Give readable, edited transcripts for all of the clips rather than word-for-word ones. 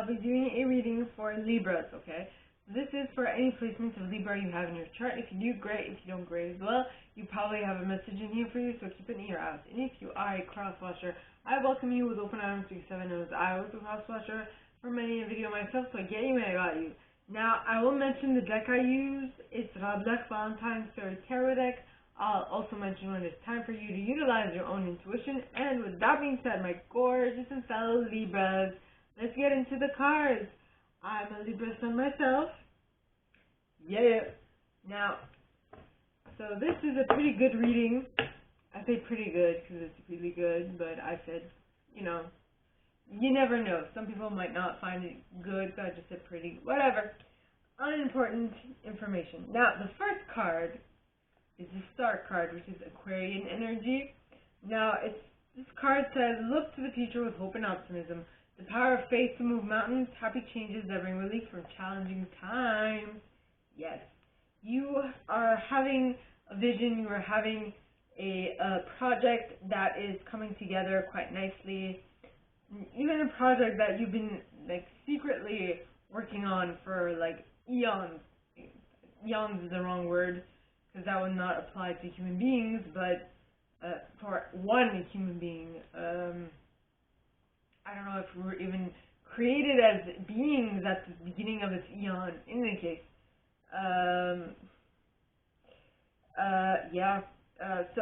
I'll be doing a reading for Libras, okay? This is for any placements of Libra you have in your chart. If you do, great. If you don't, great as well. You probably have a message in here for you, so keep an ear out. And if you are a crosswatcher, I welcome you with open arms because Seven knows I was a crosswatcher for many a video myself, so I get you and I got you. Now, I will mention the deck I use. It's Radleigh Valentine Fairy Tarot deck. I'll also mention when it's time for you to utilize your own intuition. And with that being said, my gorgeous and fellow Libras, let's get into the cards. I'm a Libra sun myself. Yeah. Now, so this is a pretty good reading. I say pretty good because it's really good, but I said, you never know. Some people might not find it good, so I just said pretty. Whatever. Unimportant information. Now, the first card is the Star card, which is Aquarian energy. Now, this card says, look to the future with hope and optimism. The power of faith to move mountains, happy changes that bring relief from challenging times. Yes, you are having a vision, you are having a project that is coming together quite nicely. Even a project that you've been secretly working on for eons. Eons is the wrong word because that would not apply to human beings, but for one human being. I don't know if we were even created as beings at the beginning of this eon. In any case, so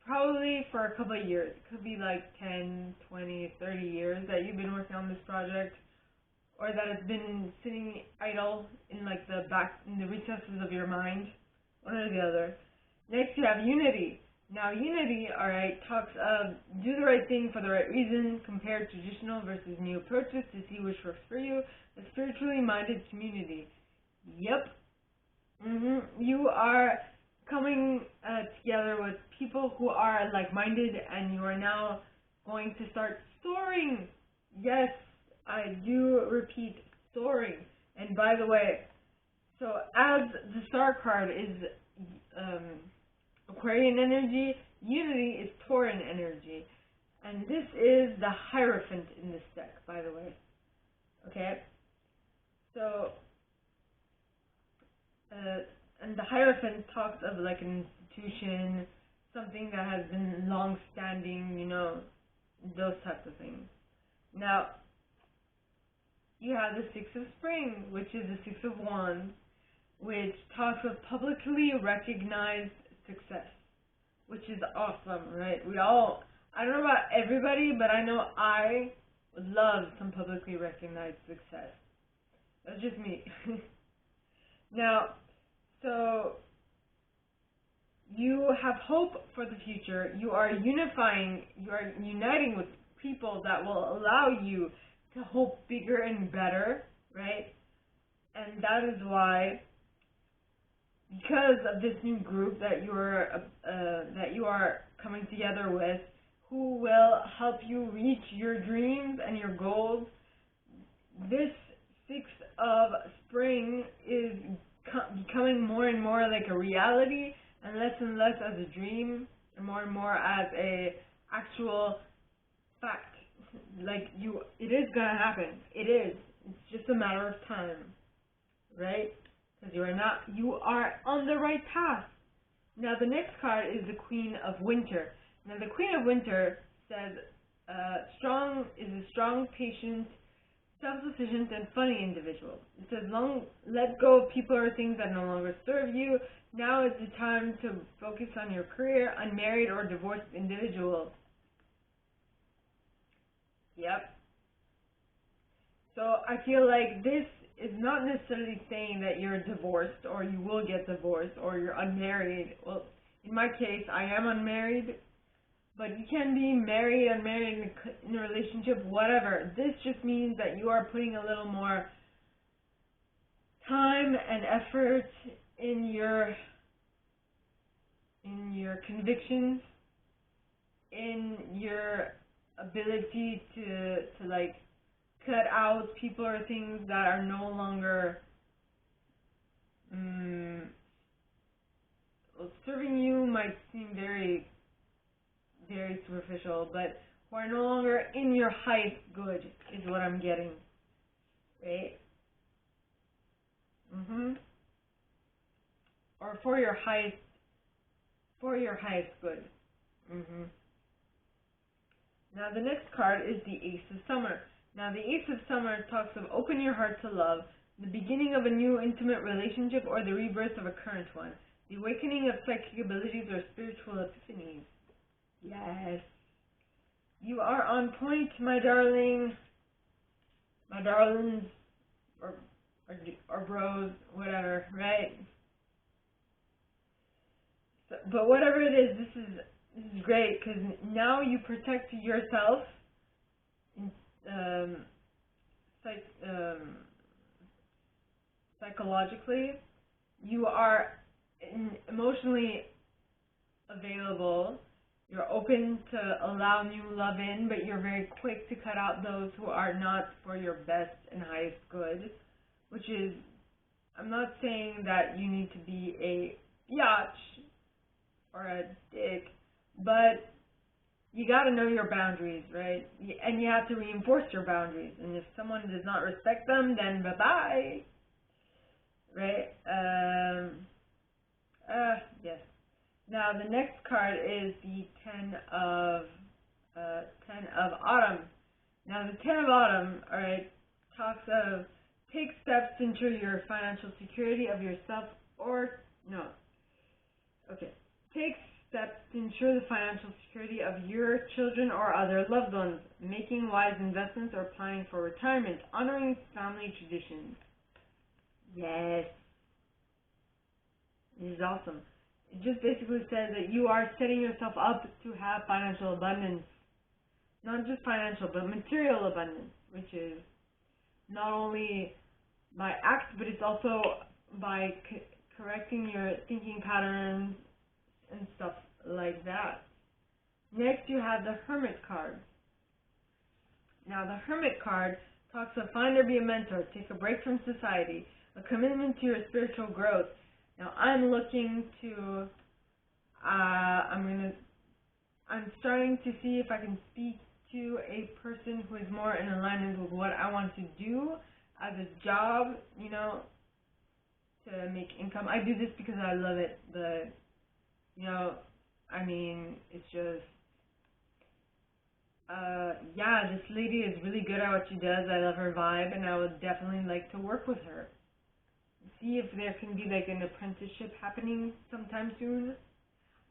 probably for a couple of years. It could be 10, 20, 30 years that you've been working on this project, or that it's been sitting idle in the recesses of your mind, one or the other. Next, you have unity. Now, unity, alright, talks of do the right thing for the right reason, compare traditional versus new approaches to see which works for you, a spiritually minded community. Yep. You are coming together with people who are like-minded, and you are now going to start soaring. Yes, I do repeat, soaring. And by the way, so as the Star card is Aquarian energy, unity is Tauran energy. And this is the Hierophant in this deck, by the way. Okay? So, and the Hierophant talks of an institution, something that has been long-standing, those types of things. Now, you have the Six of Spring, which is the Six of Wands, which talks of publicly recognized success, which is awesome, right? I don't know about everybody, but I know I would love some publicly recognized success. That's just me. Now, so you have hope for the future. You are uniting with people that will allow you to hope bigger and better, right? And that is why, because of this new group that you are coming together with, who will help you reach your dreams and your goals, this Six of Spring is becoming more and more like a reality, and less as a dream, and more as a actual fact. It is gonna happen. It is. It's just a matter of time, right? Because you are on the right path. Now, the next card is the Queen of Winter. Now, the Queen of Winter says, a strong, patient, self-sufficient, and funny individual. It says, let go of people or things that no longer serve you. Now is the time to focus on your career, unmarried or divorced individual. Yep. So I feel like this is not necessarily saying that you're divorced or you will get divorced or you're unmarried. Well, in my case, I am unmarried, but you can be married, unmarried, in a relationship, whatever. This just means that you are putting a little more time and effort in your convictions, in your ability to cut out people or things that are no longer serving you. Might seem very, very superficial, but who are no longer in your highest good is what I'm getting, right? Or for your highest good. Now the next card is the Ace of Summer. Now the Ace of Summer talks of open your heart to love, the beginning of a new intimate relationship, or the rebirth of a current one, the awakening of psychic abilities or spiritual epiphanies. Yes. You are on point, my darling. My darlings, or bros, whatever, right? So, but whatever it is, this is great, because now you protect yourself psychologically. You are emotionally available. You're open to allow new love in, but you're very quick to cut out those who are not for your best and highest good, which is, I'm not saying that you need to be a biatch or a dick, but you got to know your boundaries, right? And you have to reinforce your boundaries. And if someone does not respect them, then bye-bye, right? Yes. Now the next card is the Ten of Autumn. Now the Ten of Autumn, all right, talks of take steps to ensure your financial security of yourself, or no. Okay. Take steps to ensure the financial security of your children or other loved ones, making wise investments or planning for retirement, honoring family traditions. Yes. This is awesome. It just basically says that you are setting yourself up to have financial abundance. Not just financial, but material abundance, which is not only by act, but it's also by correcting your thinking patterns and stuff like that. Next, you have the Hermit card. Now, the Hermit card talks of find or be a mentor, take a break from society, a commitment to your spiritual growth. Now, I'm looking to, I'm starting to see if I can speak to a person who is more in alignment with what I want to do as a job, you know, to make income. I do this because I love it, but, you know, I mean, it's just, yeah, this lady is really good at what she does. I love her vibe, and I would definitely like to work with her. See if there can be like an apprenticeship happening sometime soon.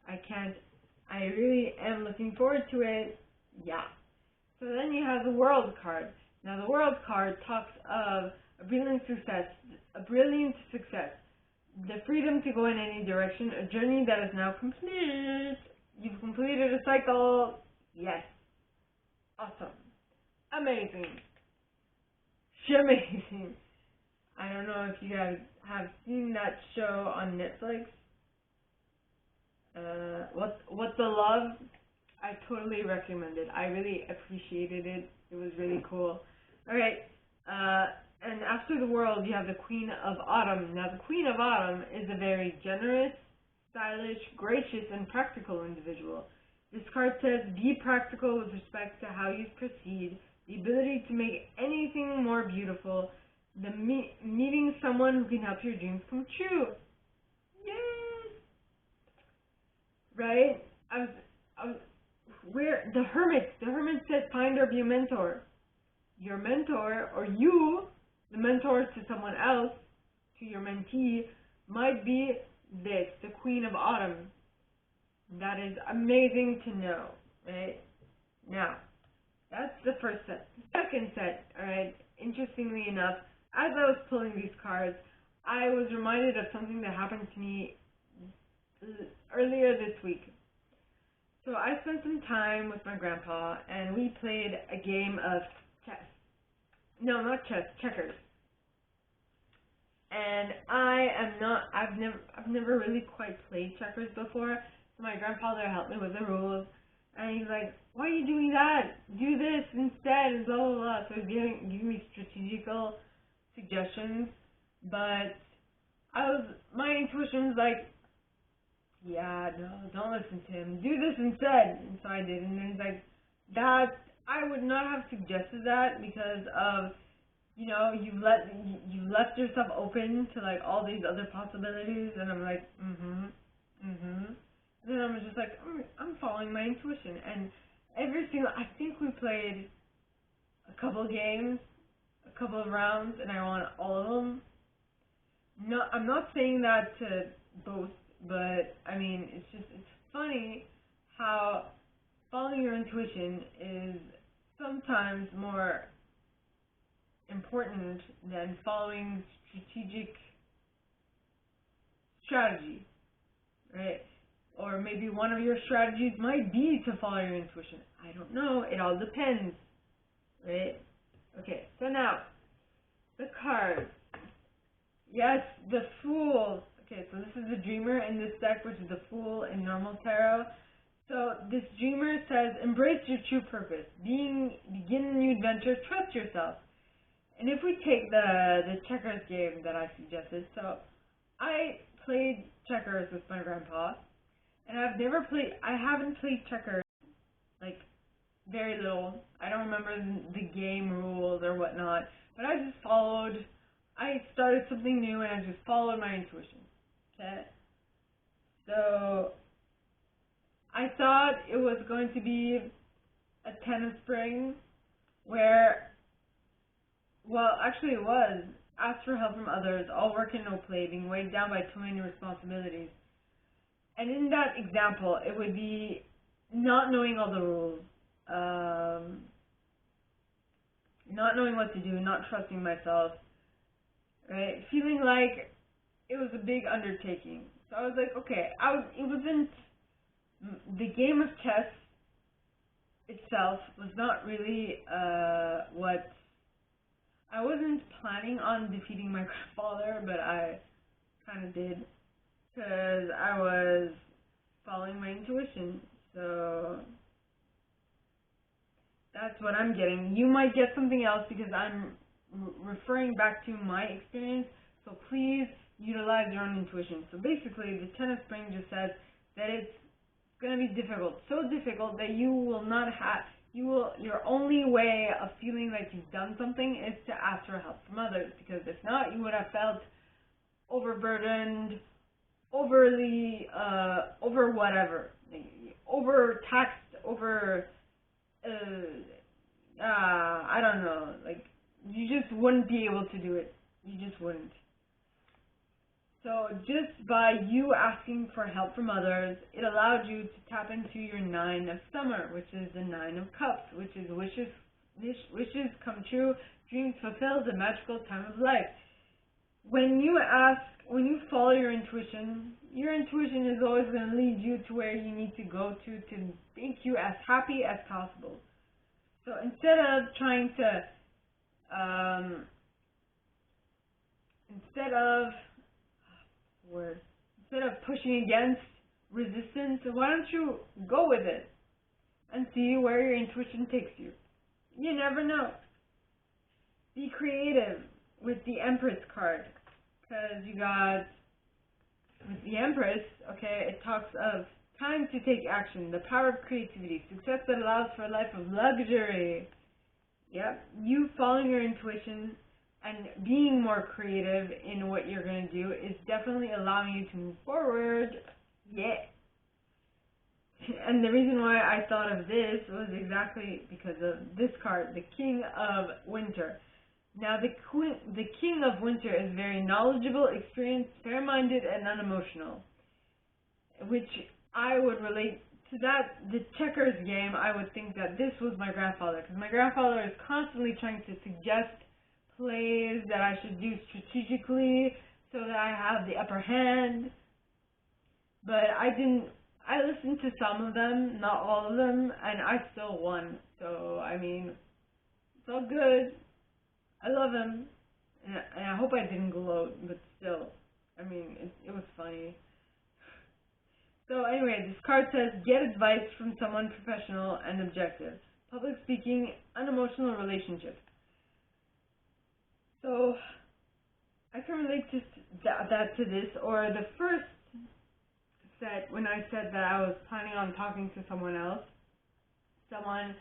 I really am looking forward to it. Yeah. So then you have the World card. Now the World card talks of a brilliant success, the freedom to go in any direction, a journey that is now complete. You've completed a cycle. Yes. Awesome. Amazing. Amazing. I don't know if you guys have seen that show on Netflix. What the Love? I totally recommend it. I really appreciated it. It was really cool. Alright, and after the World, you have the Queen of Autumn. Now, the Queen of Autumn is a very generous, stylish, gracious, and practical individual. This card says, be practical with respect to how you proceed, the ability to make anything more beautiful, the meeting someone who can help your dreams come true. Yes! Right? Where the Hermit said find or be a mentor. Your mentor, or you, the mentor to someone else, to your mentee, might be this, the Queen of Autumn. That is amazing to know, right? Now, that's the first set. The second set, alright, interestingly enough, as I was pulling these cards, I was reminded of something that happened to me earlier this week. So I spent some time with my grandpa, and we played a game of chess. No, not chess, checkers. And I've never really quite played checkers before. So my grandfather helped me with the rules, and he's like, "Why are you doing that? Do this instead," and blah blah blah. So he's giving me strategical suggestions, but my intuition was like, yeah, no, don't listen to him. Do this instead. And so I did. And then he's like, that I would not have suggested that because of, you've left yourself open to like all these other possibilities, and I'm like, and then I'm just like, I'm following my intuition, and I think we played a couple games, a couple of rounds, and I won all of them. No, I'm not saying that to boast, but I mean, it's funny how following your intuition is sometimes more important than following strategic strategy, right? Or maybe one of your strategies might be to follow your intuition. I don't know. It all depends, right? Okay, so now, the cards. Yes, the Fool. Okay, so this is the Dreamer in this deck, which is the Fool in normal tarot. So this Dreamer says, embrace your true purpose. Begin a new adventure, trust yourself. And if we take the checkers game that I suggested, so I played checkers with my grandpa, and I haven't played checkers, like, very little. I don't remember the game rules or whatnot, but I started something new and I just followed my intuition, okay? So, I thought it was going to be a 10 of spring, where, well, actually it was, ask for help from others, all work and no play, being weighed down by too many responsibilities. And in that example, it would be not knowing all the rules, not knowing what to do, not trusting myself, right? Feeling like it was a big undertaking. So I was like, okay, it wasn't, the game of chess itself was not really what, I wasn't planning on defeating my grandfather, but I kind of did, because I was following my intuition. So that's what I'm getting. You might get something else because I'm referring back to my experience, so please utilize your own intuition. So basically, the 10 of spring just says that it's going to be difficult, so difficult that you will not have, your only way of feeling like you've done something is to ask for help from others, because if not, you would have felt overburdened, overly, over whatever, overtaxed, I don't know, like, you just wouldn't be able to do it. You just wouldn't. So just by you asking for help from others, it allowed you to tap into your 9 of summer, which is the 9 of cups, which is wishes come true, dreams fulfilled, the magical time of life. When you follow your intuition is always going to lead you to where you need to go to make you as happy as possible. So instead of trying to, instead of pushing against resistance, why don't you go with it and see where your intuition takes you? You never know. Be creative with the Empress card, because you got, with the Empress, okay, it talks of time to take action, the power of creativity, success that allows for a life of luxury. Yep, you following your intuition and being more creative in what you're going to do is definitely allowing you to move forward. Yeah. And the reason why I thought of this was exactly because of this card, the King of Winter. Now, the King of Winter is very knowledgeable, experienced, fair-minded, and unemotional, which I would relate to that. The checkers game, I would think that this was my grandfather, because my grandfather is constantly trying to suggest plays that I should do strategically so that I have the upper hand, but I listened to some of them, not all of them, and I still won. So, I mean, it's all good. I love him, and I hope I didn't gloat, but still, I mean, it was funny. So anyway, this card says, get advice from someone professional and objective. Public speaking, unemotional relationships. So, I can relate that to this, or the first set, when I said that I was planning on talking to someone else, someone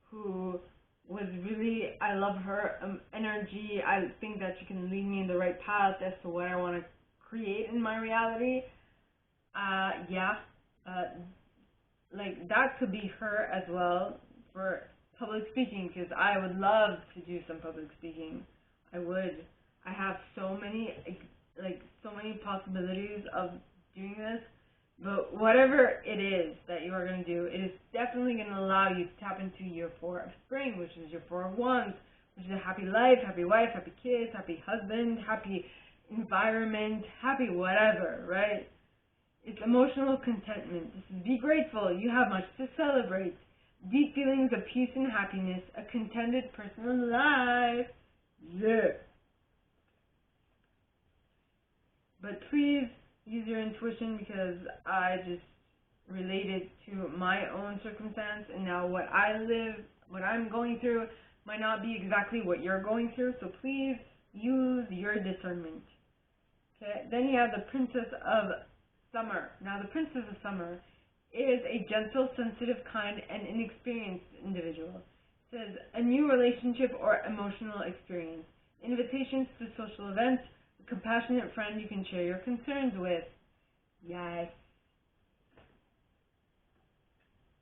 who was really, I love her energy. I think that she can lead me in the right path as to what I want to create in my reality. Like that could be her as well for public speaking, because I would love to do some public speaking. I would. I have so many possibilities of doing this. But whatever it is that you are going to do, it is definitely going to allow you to tap into your 4 of spring, which is your 4 of wands, which is a happy life, happy wife, happy kids, happy husband, happy environment, happy whatever, right? It's emotional contentment. This is be grateful. You have much to celebrate. Deep feelings of peace and happiness. A contented personal life. Yeah. But please use your intuition, because I just related to my own circumstance, and now what I'm going through might not be exactly what you're going through, so please use your discernment. Okay, then you have the Princess of Summer. Now the Princess of Summer is a gentle, sensitive, kind, and inexperienced individual. It says a new relationship or emotional experience, invitations to social events, a compassionate friend you can share your concerns with. Yes.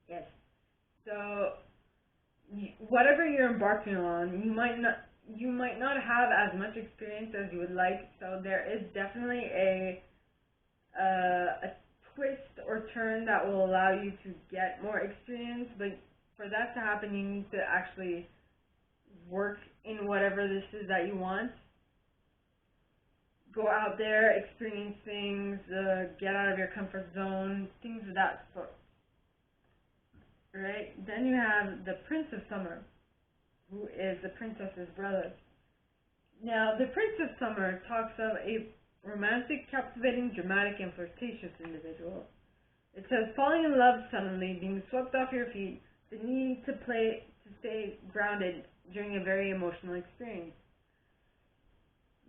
Yes. So whatever you're embarking on, you might not have as much experience as you would like. So there is definitely a twist or turn that will allow you to get more experience. But for that to happen, you need to actually work in whatever this is that you want. Go out there, experience things, get out of your comfort zone, things of that sort. Right? Then you have the Prince of Summer, who is the princess's brother. Now, the Prince of Summer talks of a romantic, captivating, dramatic, and flirtatious individual. It says falling in love suddenly, being swept off your feet, the need to stay grounded during a very emotional experience.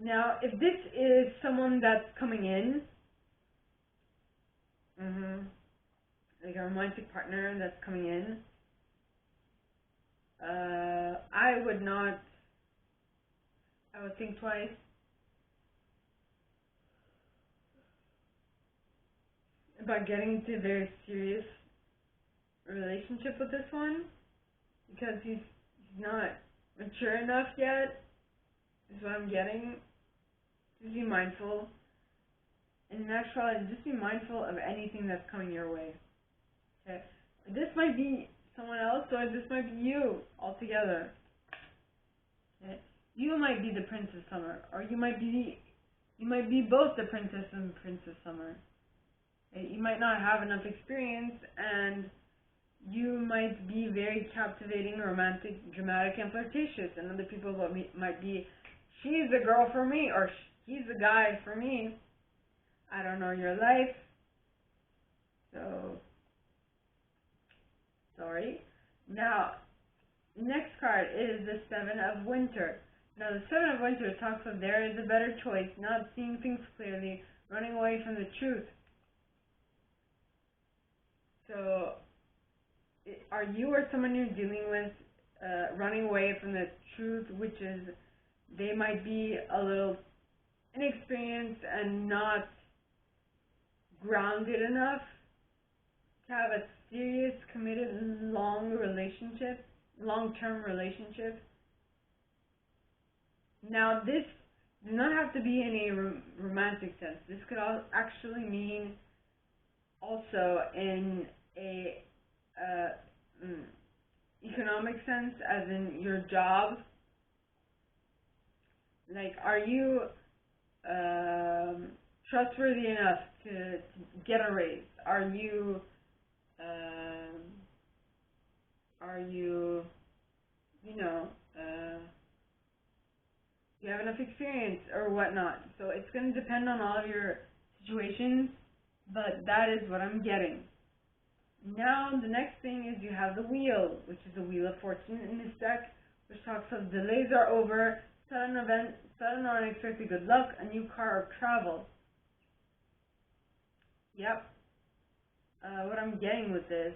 Now, if this is someone that's coming in, like a romantic partner that's coming in, I would think twice. About getting into a very serious relationship with this one, because he's not mature enough yet, is what I'm getting. Just be mindful. In actuality, just be mindful of anything that's coming your way. Okay? This might be someone else, or this might be you altogether. Okay? You might be the Prince of Summer, or you might be both the Princess and Prince of Summer. Okay? You might not have enough experience, and you might be very captivating, romantic, dramatic, and flirtatious, and other people might be, she's the girl for me, or he's the guy for me. I don't know your life, so sorry. Now, next card is the Seven of Winter. Now, the Seven of Winter talks of there is a better choice, not seeing things clearly, running away from the truth. So, are you or someone you're dealing with running away from the truth, which is they might be a little inexperienced and not grounded enough to have a serious, committed, long-term relationship. Now, this does not have to be in a romantic sense. This could actually mean also in a economic sense, as in your job. Like, are you trustworthy enough to get a raise? Are you you have enough experience or whatnot? So it's going to depend on all of your situations, but that is what I'm getting. Now, the next thing is you have the Wheel, which is the Wheel of Fortune in this deck, which talks of delays are over, sudden event, sudden or unexpected good luck, a new car or travel. Yep. What I'm getting with this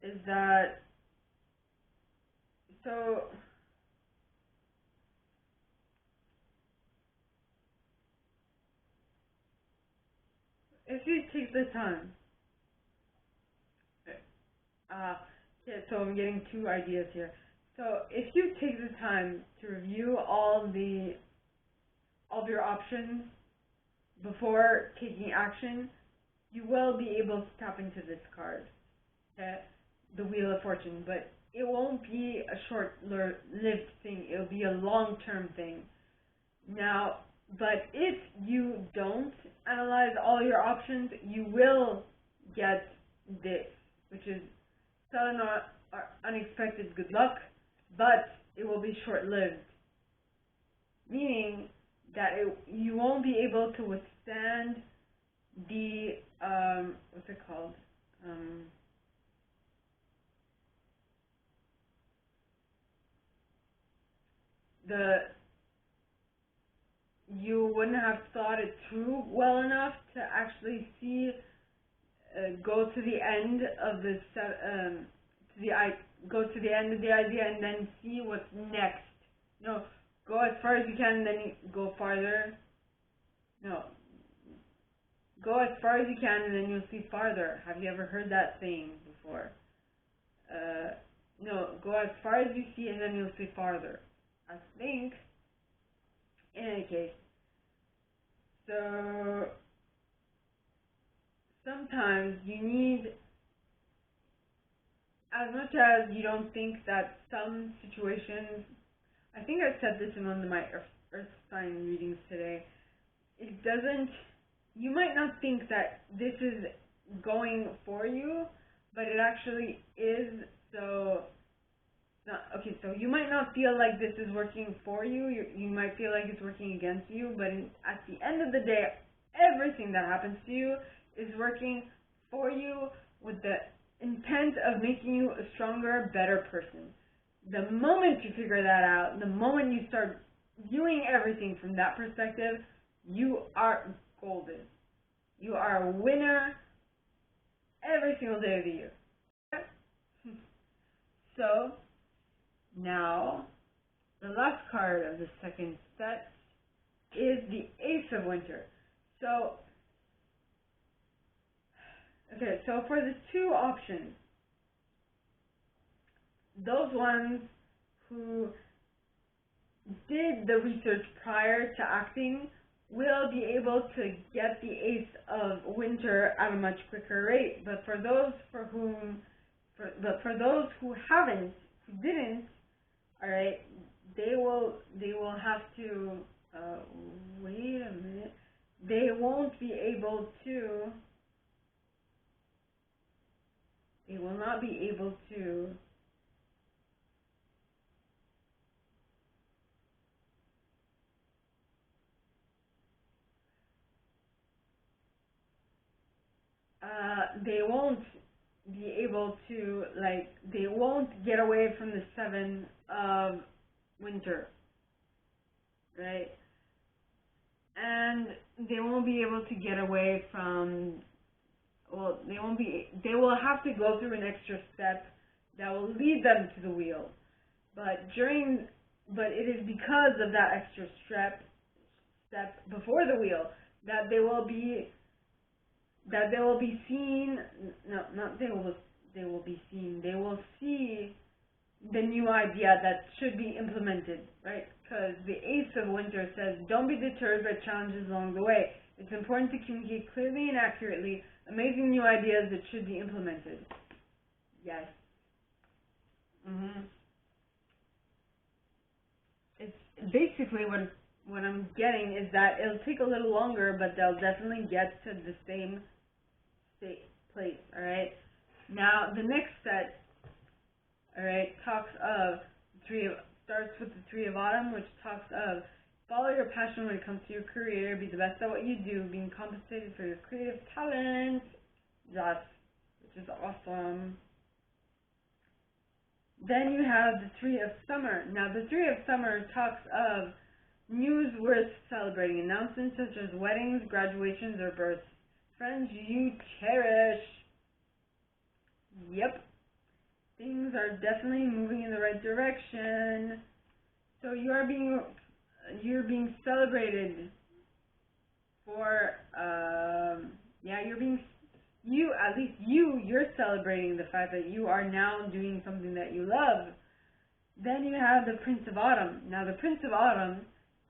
is that So if you take the time, yeah, so I'm getting two ideas here. So if you take the time to review all of your options before taking action, you will be able to tap into this card, okay? The Wheel of Fortune, but it won't be a short-lived thing. It'll be a long-term thing. Now, but if you don't analyze all your options, you will get this, which is sudden or unexpected good luck, but it will be short-lived, meaning that you won't be able to withstand the, what's it called? You wouldn't have thought it through well enough to actually see, go to the end of the go to the end of the idea and then see what's next. No, go as far as you can and then go farther. No, go as far as you can and then you'll see farther. Have you ever heard that saying before? No, go as far as you see and then you'll see farther. I think. In any case, so sometimes you need, as much as you don't think that some situations, I think I said this in one of my Earth sign readings today, it doesn't, you might not think that this is going for you, but it actually is. So okay, so you might not feel like this is working for you. You might feel like it's working against you, but at the end of the day, everything that happens to you is working for you with the intent of making you a stronger, better person. The moment you figure that out, the moment you start viewing everything from that perspective, you are golden. You are a winner every single day of the year. So, now, the last card of the second set is the Ace of Winter. So, okay, so for the two options, those ones who did the research prior to acting will be able to get the Ace of Winter at a much quicker rate. But for those for those who haven't, who didn't, all right, they will have to wait a minute. They won't be able to. They will not be able to. They won't be able to, like, they won't get away from the Seven of Winter, right? And they won't be able to get away from, well, they will have to go through an extra step that will lead them to the wheel. But it is because of that extra step before the wheel that they will be seen. No, not they will be seen. They will see the new idea that should be implemented, right? Because the Ace of Winter says, don't be deterred by challenges along the way. It's important to communicate clearly and accurately amazing new ideas that should be implemented. Yes. It's basically what I'm getting is that it'll take a little longer, but they'll definitely get to the same place, alright? Now, the next set, alright, starts with the Three of Autumn, which talks of follow your passion when it comes to your career, be the best at what you do, being compensated for your creative talent, which is awesome. Then you have the Three of Summer. Now, the Three of Summer talks of news worth celebrating, announcements such as weddings, graduations, or births. Friends you cherish. Yep. things are definitely moving in the right direction. So you're being celebrated for you're celebrating the fact that you are now doing something that you love. Then you have the Prince of Autumn. Now the Prince of Autumn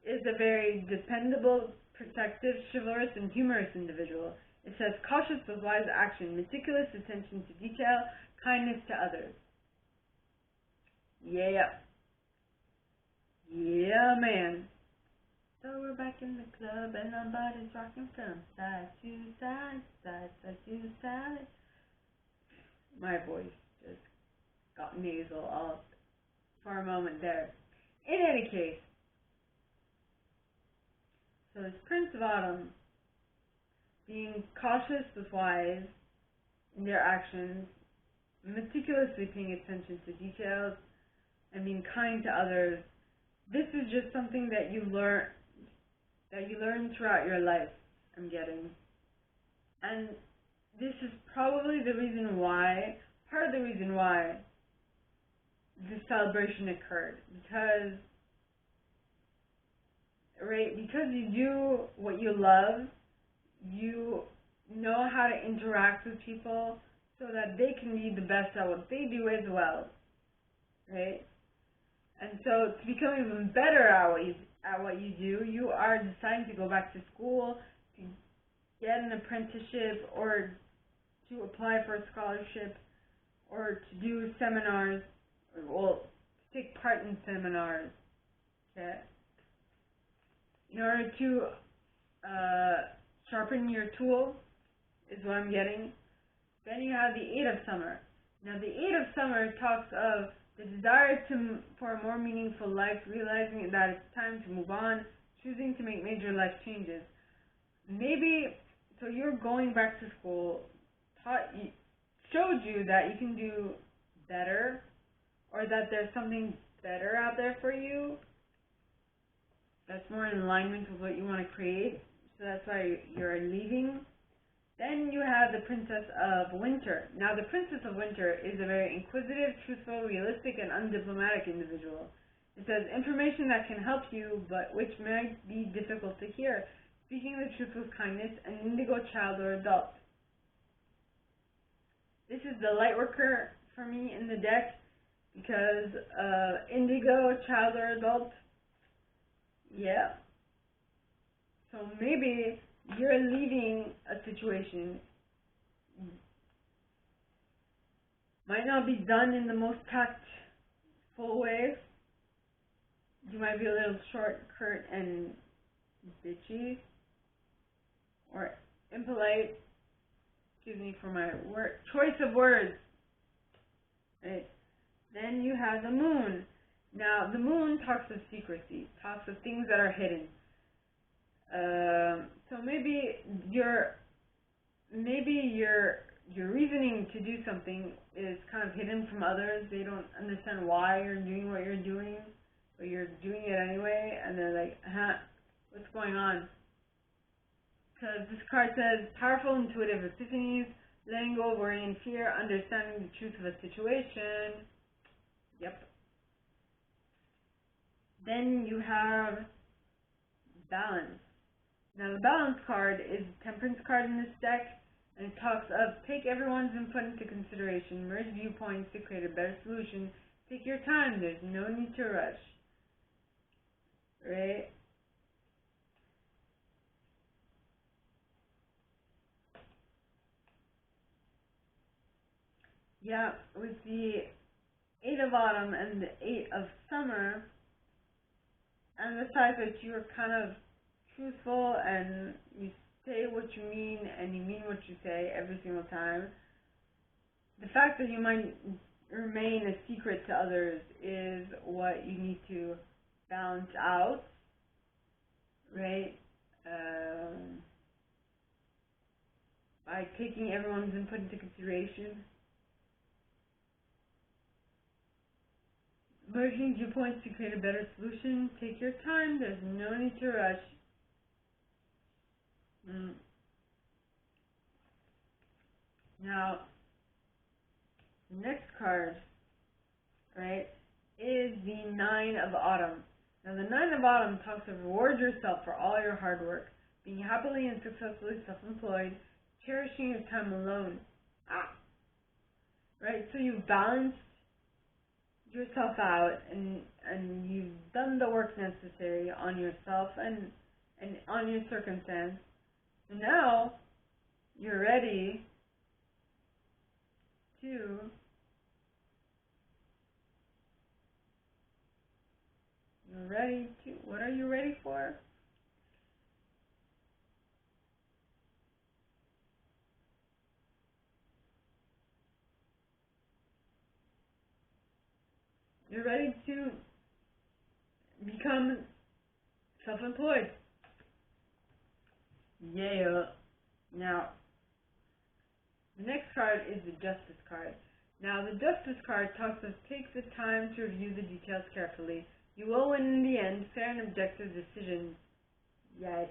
is a very dependable, protective, chivalrous, and humorous individual. It says cautious with wise action, meticulous attention to detail, kindness to others. Yeah, man. So we're back in the club and our body's rocking from side to side, side to side. My voice just got nasal all for a moment there. In any case, so this Prince of Autumn, being cautious with wise in their actions, meticulously paying attention to details, and being kind to others. This is just something that you learn throughout your life, I'm getting. And this is probably part of the reason why this celebration occurred. Because you do what you love, you know how to interact with people so that they can be the best at what they do as well, right? And so to become even better at what you do, you are deciding to go back to school, to get an apprenticeship, or to apply for a scholarship, or to do seminars, to take part in seminars, okay? In order to sharpen your tool, is what I'm getting. Then you have the Eight of Summer. Now the Eight of Summer talks of the desire for a more meaningful life, realizing that it's time to move on, choosing to make major life changes. So you're going back to school, showed you that you can do better, or that there's something better out there for you that's more in alignment with what you want to create. So that's why you're leaving. Then you have the Princess of Winter. Now the Princess of Winter is a very inquisitive, truthful, realistic, and undiplomatic individual. It says information that can help you, but which might be difficult to hear. Speaking the truth with kindness, an indigo child or adult. This is the light worker for me in the deck, because indigo, child or adult. Yeah. So maybe you're leaving a situation. Might not be done in the most tactful way. You might be a little short, curt, and bitchy, or impolite. Excuse me for my choice of words. Right. Then you have the Moon. Now the Moon talks of secrecy, talks of things that are hidden. So maybe your reasoning to do something is kind of hidden from others. They don't understand why you're doing what you're doing, but you're doing it anyway, and they're like, what's going on? Because this card says, powerful intuitive epiphanies, letting go of worry and fear, understanding the truth of a situation. Yep. Then you have Balance. Now the Balance card is the Temperance card in this deck, and it talks of take everyone's input into consideration, merge viewpoints to create a better solution, take your time, there's no need to rush. Right? Yeah, with the Eight of Autumn and the Eight of Summer, and the fact that you're kind of truthful and you say what you mean and you mean what you say every single time. The fact that you might remain a secret to others is what you need to balance out, right? By taking everyone's input into consideration. Merging viewpoints to create a better solution. Take your time. There's no need to rush. Now, the next card right, is the Nine of Autumn. Now, the Nine of Autumn talks of reward yourself for all your hard work, being happily and successfully self-employed, cherishing your time alone. Right? So you've balanced yourself out and you've done the work necessary on yourself and on your circumstance. And now you're ready to what are you ready for? You're ready to become self-employed. Yeah. Now, the next card is the Justice card. Now, the Justice card talks of take the time to review the details carefully. You will win in the end, fair and objective decisions. Yes.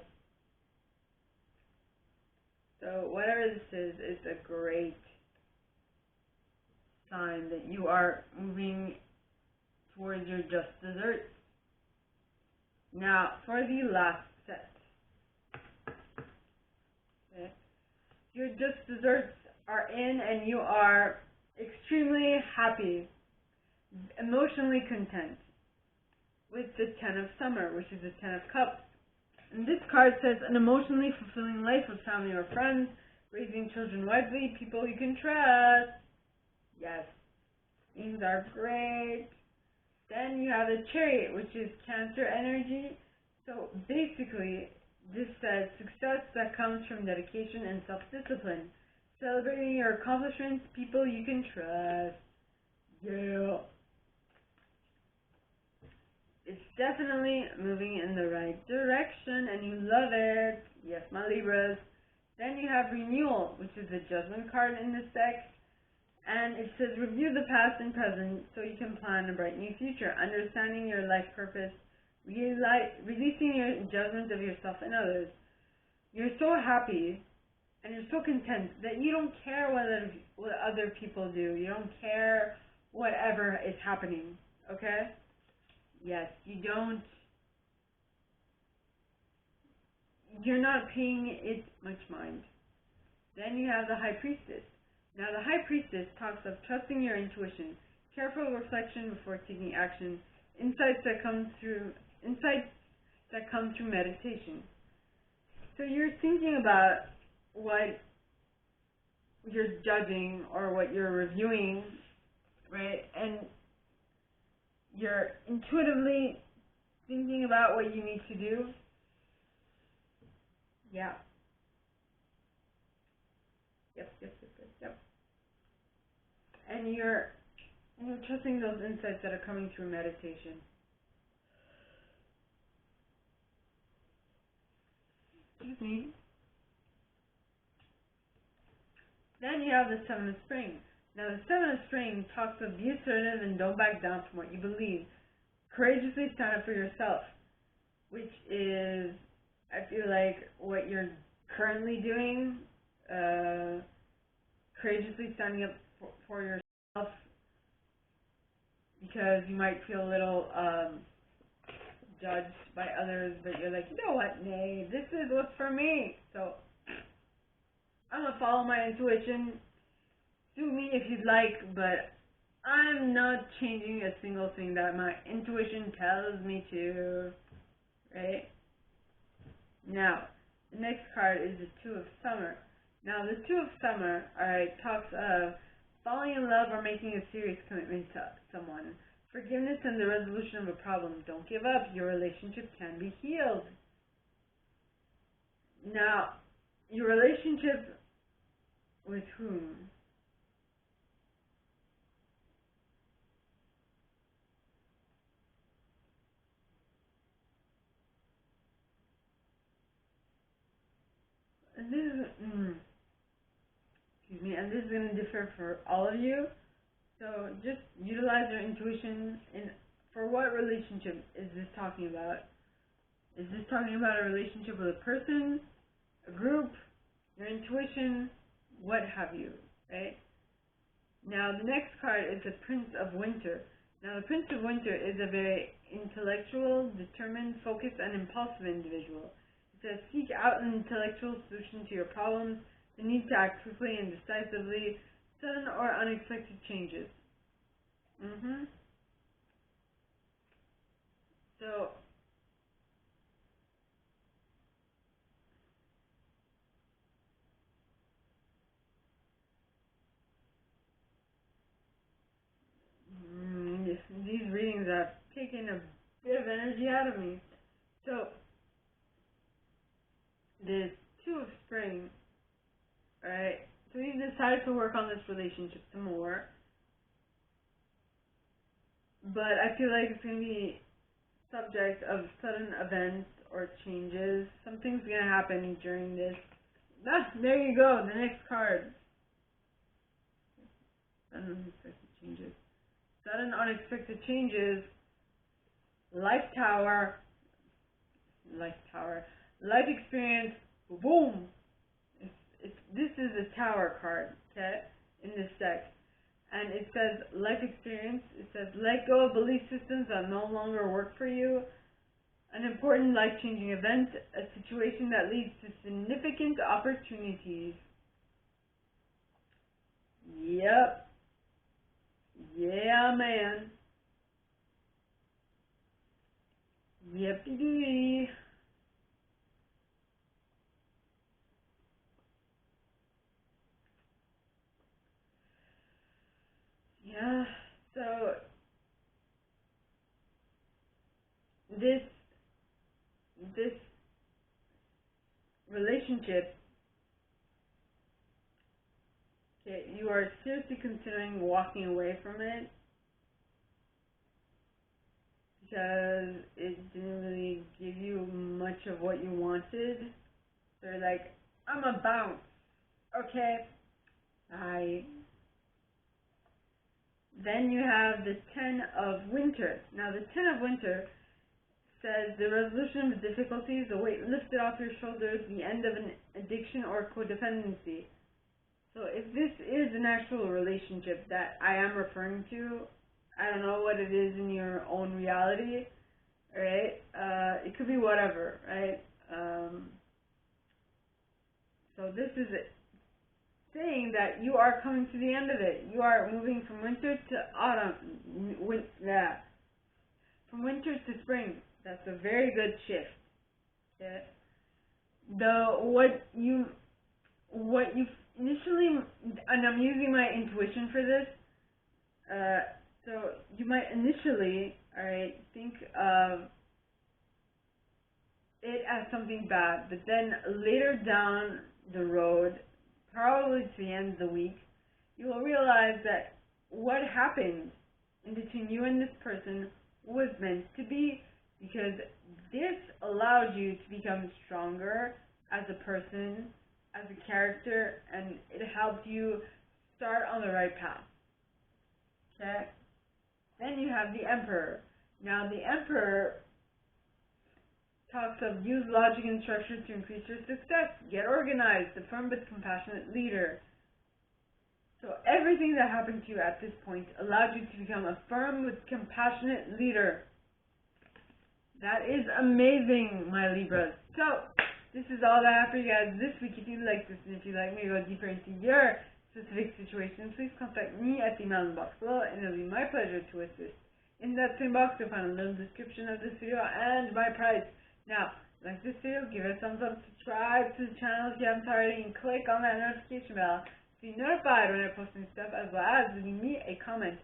So, whatever this is, it's a great sign that you are moving towards your just desserts. Now, for the last set. Okay. Your just desserts are in and you are extremely happy, emotionally content with the Ten of Summer, which is the Ten of Cups. And this card says an emotionally fulfilling life with family or friends, raising children wisely, people you can trust. Yes, things are great. Then you have the Chariot, which is Cancer energy. So basically, this says success that comes from dedication and self-discipline. Celebrating your accomplishments, people you can trust. Yeah. It's definitely moving in the right direction and you love it. Yes, my Libras. Then you have Renewal, which is the Judgment card in this deck. And it says review the past and present so you can plan a bright new future. Understanding your life purpose. Releasing your judgment of yourself and others. You're so happy and you're so content that you don't care what other people do. You don't care whatever is happening. Okay? Yes, you're not paying it much mind. Then you have the High Priestess. Now the High Priestess talks of trusting your intuition, careful reflection before taking action, insights that come through meditation. So you're thinking about what you're judging or what you're reviewing, right? And you're intuitively thinking about what you need to do. Yeah. Yep. And you're trusting those insights that are coming through meditation. Excuse me. Then you have the Seven of Spring. Now the Seven of Spring talks of be assertive and don't back down from what you believe. Courageously stand up for yourself, which is, I feel like, what you're currently doing. Courageously standing up for yourself, because you might feel a little judged by others, but you're like, you know what, nay, this is what's for me. So I'm going to follow my intuition. Sue me if you'd like, but I'm not changing a single thing that my intuition tells me to. Right? Now, the next card is the Two of Summer. Now, the Two of Summer, talks of falling in love or making a serious commitment to someone. Forgiveness and the resolution of a problem. Don't give up. Your relationship can be healed. Now, your relationship with whom? And this is going to differ for all of you. So just utilize your intuition. For what relationship is this talking about? Is this talking about a relationship with a person, a group, your intuition, what have you, right? Now the next card is the Prince of Winter. Now, the Prince of Winter is a very intellectual, determined, focused, and impulsive individual. It says, seek out an intellectual solution to your problems, the need to act quickly and decisively, sudden or unexpected changes. So, these readings have taken a bit of energy out of me. So, the Two of Spring, right? So you decided to work on this relationship some more. But I feel like it's going to be subject of sudden events or changes. Something's going to happen during this. There you go, the next card. Sudden unexpected changes. Sudden unexpected changes. Life experience. Boom. This is a Tower card, okay, in this deck. And it says life experience. It says let go of belief systems that no longer work for you. An important life-changing event, a situation that leads to significant opportunities. Yep. Yeah, man. Yep-de-doo. Yeah, so this relationship, okay, you are seriously considering walking away from it because it didn't really give you much of what you wanted. So you're like, I'm a bounce, okay? Then you have the Ten of Winter. Now the Ten of Winter says the resolution of difficulties, the weight lifted off your shoulders, the end of an addiction or codependency. So if this is an actual relationship that I am referring to, I don't know what it is in your own reality, right? It could be whatever, right? So this is it. Saying that you are coming to the end of it. You are moving from winter to autumn. From winter to spring. That's a very good shift. Okay? What you initially, and I'm using my intuition for this. So you might initially, alright, think of it as something bad, but then later down the road, probably to the end of the week, you will realize that what happened in between you and this person was meant to be, because this allowed you to become stronger as a person, as a character, and it helped you start on the right path. Okay? Then you have the Emperor. Now the Emperor talks of use logic and structure to increase your success. Get organized, a firm but compassionate leader. So everything that happened to you at this point allowed you to become a firm but compassionate leader. That is amazing, my Libras. So this is all that I have for you guys this week. If you like this and if you'd like me to go deeper into your specific situation, please contact me at the email box below, and it'll be my pleasure to assist. In that same box, you'll find a little description of this video and my price. Now, like this video, give it a thumbs up, subscribe to the channel if you haven't already, and click on that notification bell to be notified when I post new stuff, as well as leaving me a comment.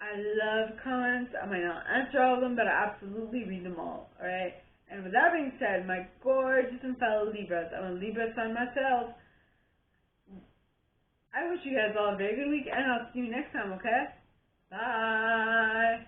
I love comments. I might not answer all of them, but I absolutely read them all, alright? And with that being said, my gorgeous and fellow Libras, I'm a Libra sun myself. I wish you guys all a very good week, and I'll see you next time, okay? Bye!